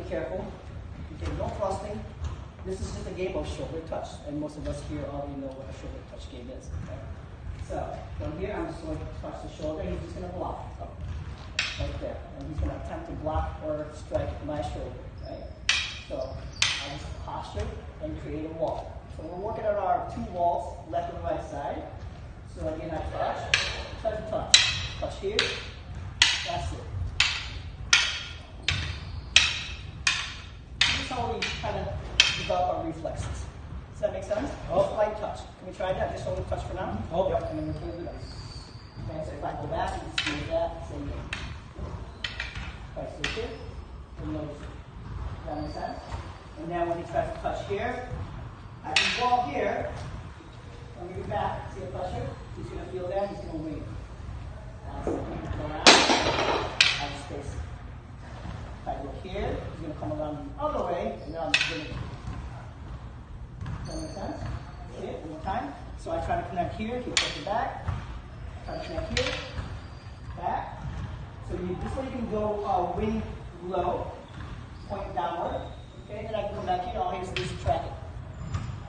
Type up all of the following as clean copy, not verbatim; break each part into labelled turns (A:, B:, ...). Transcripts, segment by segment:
A: careful. Okay, no thrusting. This is just a game of shoulder touch, and most of us here already know what a shoulder touch game is. Okay? So from here, I'm just going to touch the shoulder. He's just going to block. Oh, right there. And he's going to attempt to block or strike my shoulder. Right? So I just posture and create a wall. So we're working on our two walls, left and right side. So again, I touch here. That's it. This is how we kind of develop our reflexes. Does that make sense? Oh. Slight touch. Can we try that? Just hold the touch for now.
B: Oh.
A: Yep. And then we're going to do this. Okay, so if I go back, you can see that. Same thing. If I switch it, you'll notice it. Does that make sense? And then when he tries to touch here, I can wall here. I'll give you back. See the pressure? He's going to feel that. He's going to wing. That's it. Go around. Out of space. If I go here, he's going to come around the other way, and then I'm just going to. Does that make sense? See it? One more time. So I try to connect here. Keep pushing back. Try to connect here. Back. So this way you can go wing low, point downward. Okay, then I can come back here. All I have to do is track it.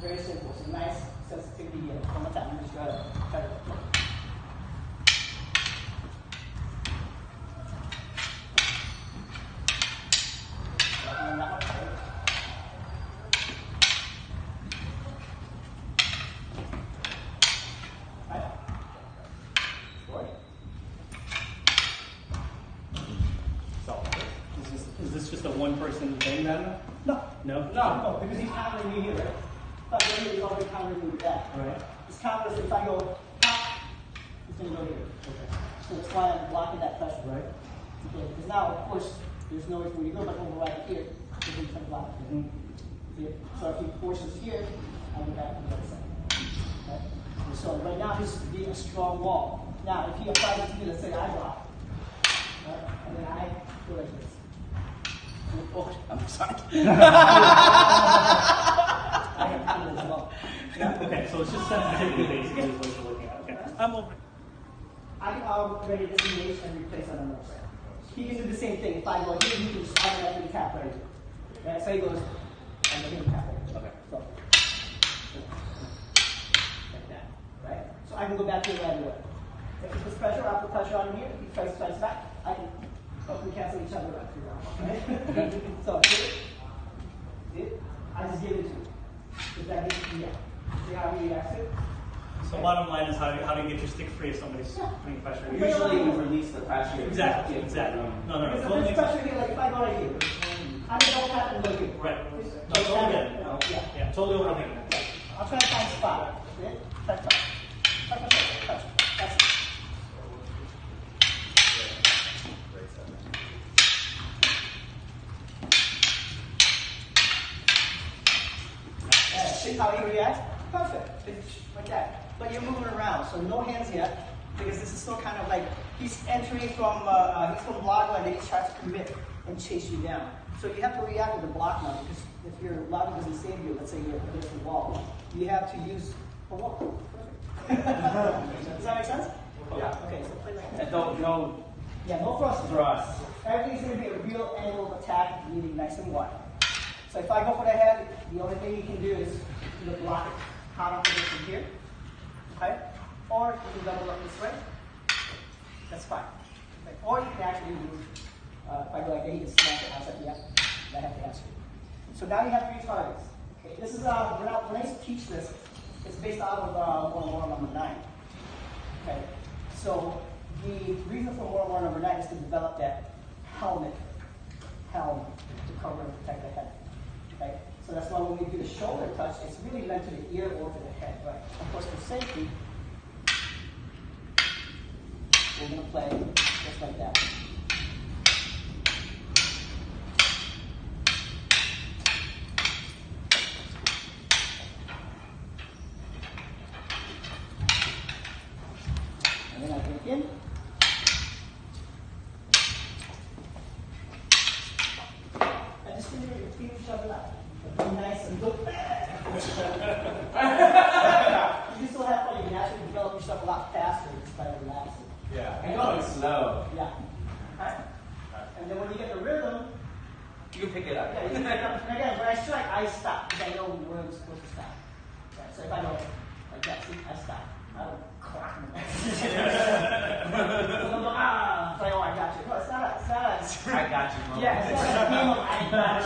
A: Very simple. So nice sensitivity here. One more time. Just try to.
B: Is this just a one-person thing then?
A: No.
B: No?
A: No, because he's countering me here, right? If I go here, he's already countering me with that.
B: Right.
A: It's counters if I go pop, he's going to go here. Okay. So that's why I'm blocking that pressure.
B: Right.
A: Okay, because now, of course, there's no way for you to go, but over right here, he's going to block it. See it? So if he forces here, I'll go back to the other side. Okay? And so right now, he's being a strong wall. Now, if he applies it to me, let's say I block. Right? And then I go like this. Oh, I'm sorry. I have to as well.
B: Yeah. Okay, so it's just sensitivity basically is what you're looking at. Okay. I'm over.
A: I can already disengage and replace on another side. He can do the same thing. If I go here, he can just automatically tap right here. Right? So he goes, and then he tap right here. Okay. So, like that. Right? So I can go back here right away. If he puts pressure, I'll put pressure on him here. If he tries back, I can hopefully cancel each other out. Right? So, see it? I just give it to you. If that gives it, yeah. See how he reacts it?
B: So bottom line is how do you get your stick free if somebody's putting pressure?
C: Usually you release the pressure.
B: Exactly. No.
A: Because if there's pressure here, like if I go right here, I don't tap and go here.
B: Right. No, totally get it. Yeah, totally what I'm thinking.
A: I'll try to find a spot. See it? Touch. That's it. See how he reacts? Perfect. Like that. But you're moving around, so no hands yet, because this is still kind of like he's entering from block line, and he's trying to commit and chase you down. So you have to react with the block now, because if your logic doesn't save you, let's say you're against the wall, you have to use a wall. Perfect. Does that make sense?
C: Yeah.
A: Okay, so play like that.
C: And no
A: Thrust. Everything's going to be a real angle of attack, meaning nice and wide. So if I go for the head, the only thing you can do is either block it hard off from here, okay? Or you can double up this way. That's fine. Okay? Or you can actually move, if I go like that, you can smash it outside the app. I have to ask you. So now you have 3 targets. Okay, this is, when I teach this, it's based out of 101 number 9. Okay, so the reason for 101 number 9 is to develop that helm to cover and protect the head. Okay? So that's why when we do the shoulder touch, it's really meant to the ear or to the head. Right? Of course, for safety, we're going to play just like that. And then I break in. And just feel each other out. Be nice and look. You can still have fun. You can actually develop yourself a lot faster just by relaxing.
C: Yeah. And going slow.
A: Yeah. Right? And then when you get the rhythm,
C: You can pick it up.
A: I stop because I know where I'm supposed to stop. Right, so if I go like that, see, I stop. I don't clock him. So like, oh, I got you. No, it's not a.
C: I got you, Mo.
A: Yeah, it's not a game of I got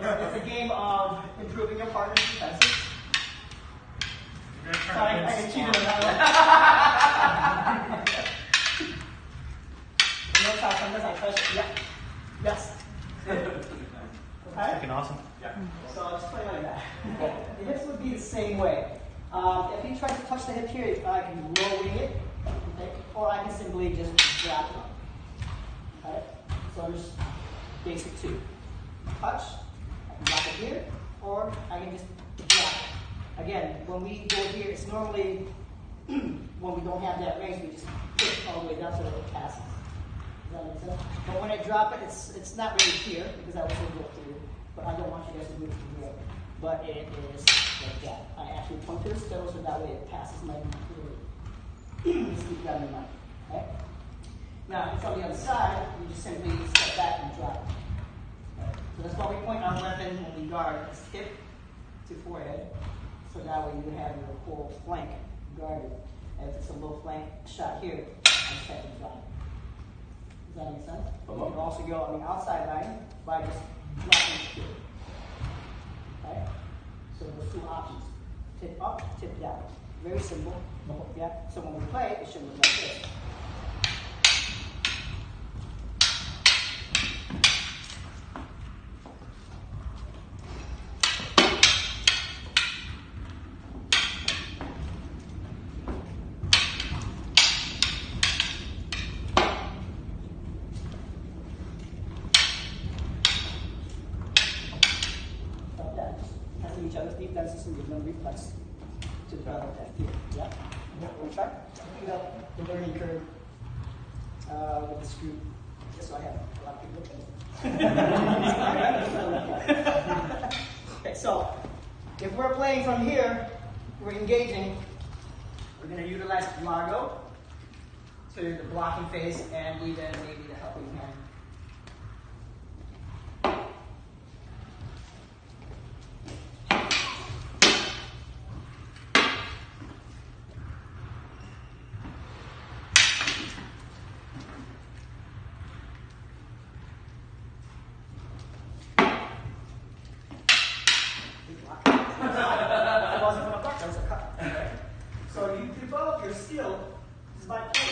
A: you. It's a game of improving your partner's defenses. So I can cheat him that way. You notice how sometimes I touch it? Yeah. Yes. Okay?
B: Freaking awesome.
C: Yeah.
A: So I'll just play like that. The hips would be the same way. If he tries to touch the hip here, I can low wing it, okay? Or I can simply just drop it. Okay? So there's basic two. Touch, I can drop it here, or I can just drop it. Again, when we go here, it's normally, when we don't have that range, we just push all the way down so that it passes. Does that make sense? But when I drop it, it's not really here, because I was going to go through, but I don't want you guys to move from here. But it is like that. I actually point to the still so that way it passes my mind clearly. Just keep that in mind. Okay? Now, if it's on the other side, you just simply step back and drop it. Right? So that's why we point our weapon when we guard is hip to forehead. So that way you have your whole flank guarded. And if it's a low flank shot here, I just have to drop it. Does that make sense? But you can also go on the outside line by just dropping it here. Okay? So there's two options. Tip up, tip down. Very simple. Yeah? So when we play, it should look like this. Each other's defenses and give them reflex to develop that fear. Yeah? We'll try. Pick up the learning curve with this group, just so I have a lot of people looking. Okay, so if we're playing from here, we're engaging, we're going to utilize Largo to the blocking phase and even maybe the helping hand. So you develop your skill is by playing.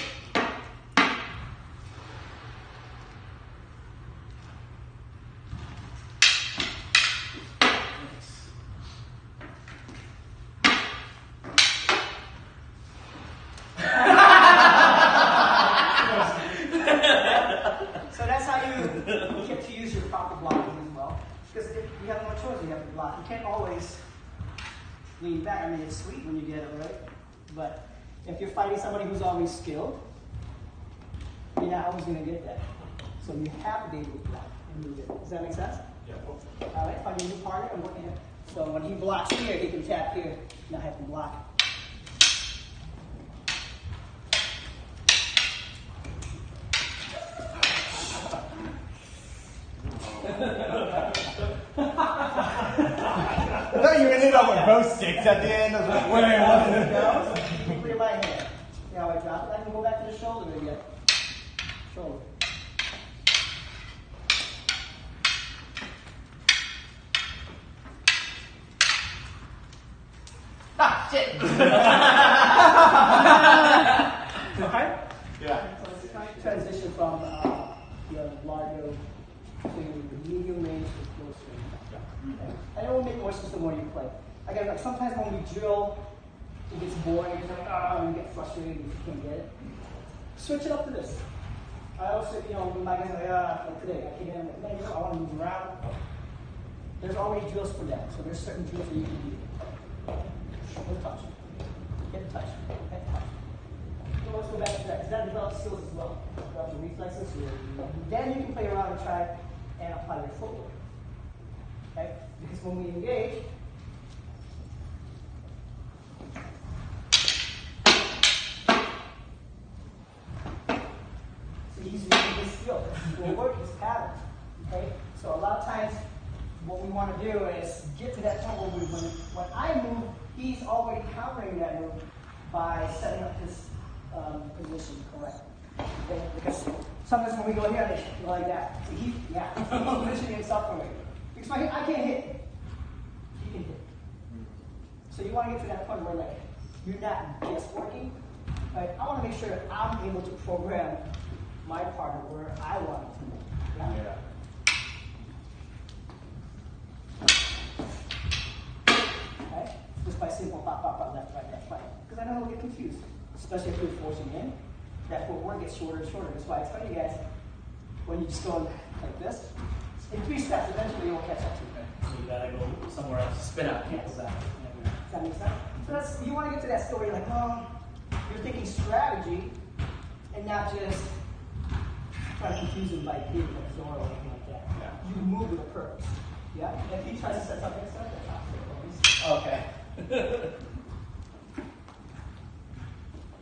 A: So that's how you get to use your proper blocking as well. Because if you have no choice, you have to block. You can't always lean back. I mean, it's sweet when you get it right. But if you're fighting somebody who's always skilled, you're not always going to get that. So you have to be able to block and move it. Does that make sense?
C: Yeah.
A: All right, find your new partner and working it. So when he blocks here, he can tap here. Now I have to block.
D: I thought you ended up with both sticks at the end. I was like, wait,
A: Clear my hand. See how I drop it? I can go back to the shoulder again. Shoulder. Ah, shit! Okay?
C: Yeah.
A: So it's kind of transition from the largo to medium range to close range. Okay? And it will make more sense the more you play. Again, like sometimes when we drill, it gets boring. It's like, oh, you get frustrated if you can't get it. Switch it up to this. I also, my guys are like today, I can't get in. Like, I want to move around. There's already drills for that. So there's certain drills that you can do. Let's touch. Get touch. Get touch. So let's go back to that, because that develops skills as well. Develops your reflexes. Then you can play around and try and apply your footwork. Okay? Because when we engage, so he's using his skill. His footwork, his pattern. Okay? So a lot of times what we want to do is get to that point where when I move, he's already countering that move by setting up his position correctly. Okay? Because sometimes when we go here, they go like that. So he's positioning himself for me. Because I can't hit. He can hit. So you want to get to that point where like you're not just working. Like, I want to make sure that I'm able to program my partner where I want it to move. Yeah? Okay? Just by simple pop, left, right. Because I know he'll get confused, especially if you're forcing in. That footwork gets shorter and shorter. That's why I tell you guys, when you just go like this, in 3 steps, eventually you will catch up to it.
B: So you gotta go somewhere else.
C: Spin out.
A: Yes.
B: Go back.
A: Does that make sense? So that's, you want to get to that story like, you're thinking strategy and not just trying to confuse him by hitting a door or anything like that.
C: Yeah.
A: You move with a purpose. Yeah? If he tries to set something else, that's not
C: Okay.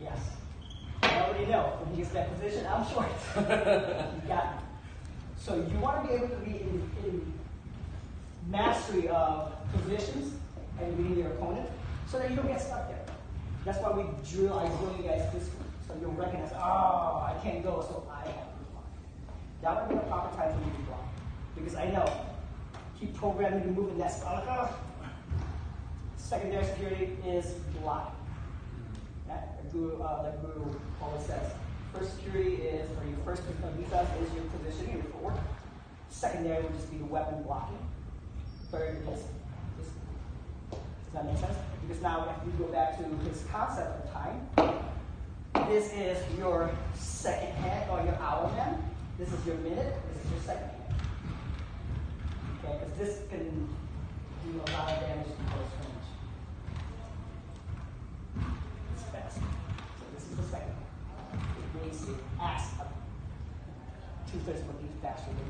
A: yes. I already know. When he gets that position, I'm short. You got me. So you want to be able to be in mastery of positions and reading your opponent so that you don't get stuck there. That's why I drill you guys this way. So you'll recognize, I can't go, so I have to block. That would be the proper time for you to block. Because I know, keep programming to move in that spot. Secondary security is blocking. The guru always says, first security is, or your first defense is your positioning, your footwork. Secondary would just be the weapon blocking. Third is this. Does that make sense? Because now if you go back to his concept of time, this is your second hand or your hour man. This is your minute. This is your second hand. Okay, because this can do a lot of damage to close range. It's fast. So this is the second hand. It acts 2/3 of a beat faster than the